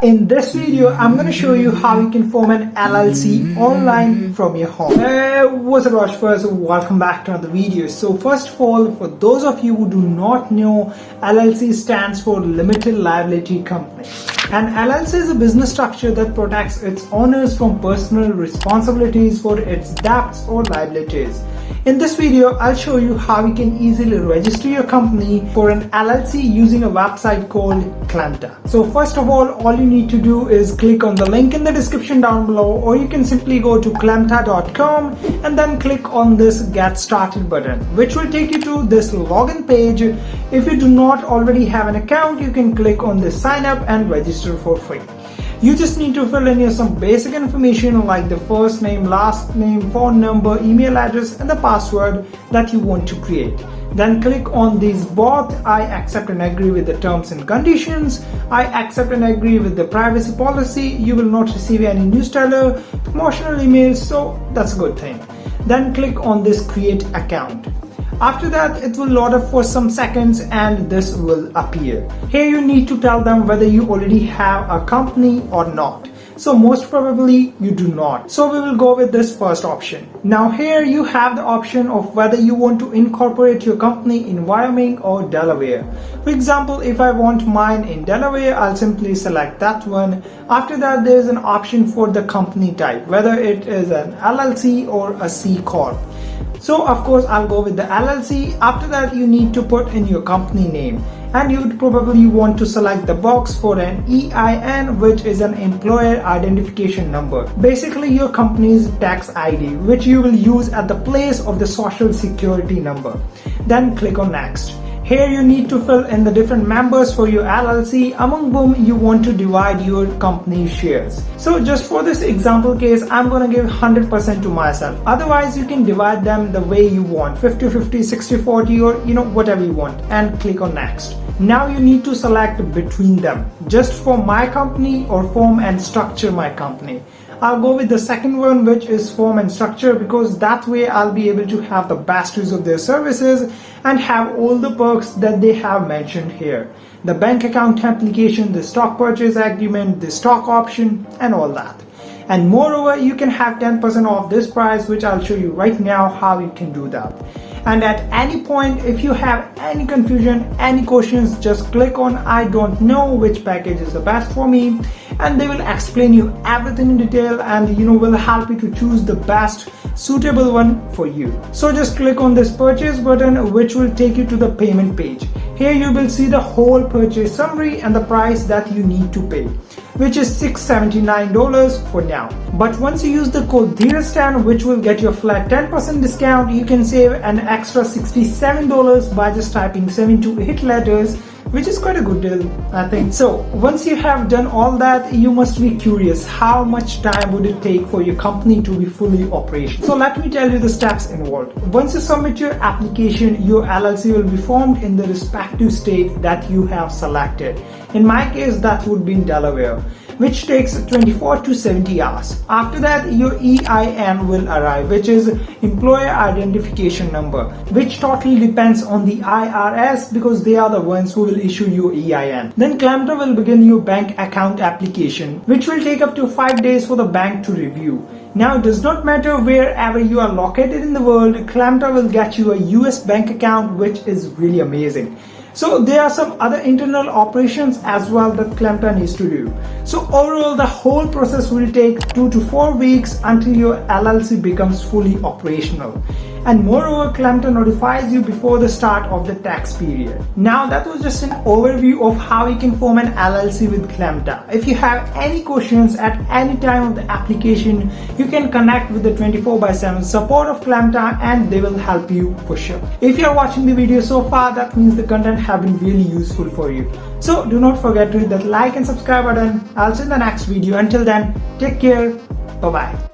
In this video, I'm going to show you how you can form an LLC online from your home. What's up, Dropshippers? Welcome back to another video. So first of all, for those of you who do not know, LLC stands for Limited Liability Company. An LLC is a business structure that protects its owners from personal responsibilities for its debts or liabilities. In this video, I'll show you how you can easily register your company for an LLC using a website called Clemta. So first of all you need to do is click on the link in the description down below, or you can simply go to clemta.com and then click on this Get Started button, which will take you to this login page. If you do not already have an account, you can click on this sign up and register for free. You just need to fill in some basic information like the first name, last name, phone number, email address, and the password that you want to create. Then click on these both. I accept and agree with the terms and conditions. I accept and agree with the privacy policy. You will not receive any newsletter, promotional emails, so that's a good thing. Then click on this create account. After that, it will load up for some seconds and this will appear. Here you need to tell them whether you already have a company or not. So most probably you do not. So we will go with this first option. Now here you have the option of whether you want to incorporate your company in Wyoming or Delaware. For example, if I want mine in Delaware, I'll simply select that one. After that, there is an option for the company type, whether it is an LLC or a C Corp. So of course I'll go with the LLC. After that, you need to put in your company name, and you would probably want to select the box for an EIN, which is an employer identification number. Basically your company's tax ID, which you will use at the place of the social security number. Then click on next. Here you need to fill in the different members for your LLC among whom you want to divide your company shares. So just for this example case, I'm going to give 100% to myself. Otherwise, you can divide them the way you want, 50-50, 60-40, or whatever you want, and click on next. Now you need to select between them, just for my company or form and structure my company. I'll go with the second one, which is form and structure, because that way I'll be able to have the best use of their services and have all the perks that they have mentioned here. The bank account application, the stock purchase agreement, the stock option, and all that. And moreover, you can have 10% off this price, which I'll show you right now how you can do that. And at any point, if you have any confusion, any questions, just click on I don't know which package is the best for me, and they will explain you everything in detail and will help you to choose the best suitable one for you. So just click on this purchase button, which will take you to the payment page. Here you will see the whole purchase summary and the price that you need to pay, which is $679 for now. But once you use the code DHEERAJ10, which will get you a flat 10% discount, you can save an extra $67 by just typing 7 to 8 letters, which is quite a good deal, I think. So once you have done all that, you must be curious, how much time would it take for your company to be fully operational? So let me tell you the steps involved. Once you submit your application, your LLC will be formed in the respective state that you have selected. In my case, that would be in Delaware, which takes 24 to 70 hours. After that, your EIN will arrive, which is Employer Identification Number, which totally depends on the IRS because they are the ones who will issue your EIN. Then Clemta will begin your bank account application, which will take up to 5 days for the bank to review. Now, it does not matter wherever you are located in the world, Clemta will get you a US bank account, which is really amazing. So there are some other internal operations as well that Clemta needs to do. So overall, the whole process will take 2 to 4 weeks until your LLC becomes fully operational. And moreover, Clemta notifies you before the start of the tax period. Now that was just an overview of how you can form an LLC with Clemta. If you have any questions at any time of the application, you can connect with the 24/7 support of Clemta and they will help you for sure. If you are watching the video so far, that means the content have been really useful for you. So do not forget to hit that like and subscribe button. I'll see you in the next video. Until then, take care. Bye-bye.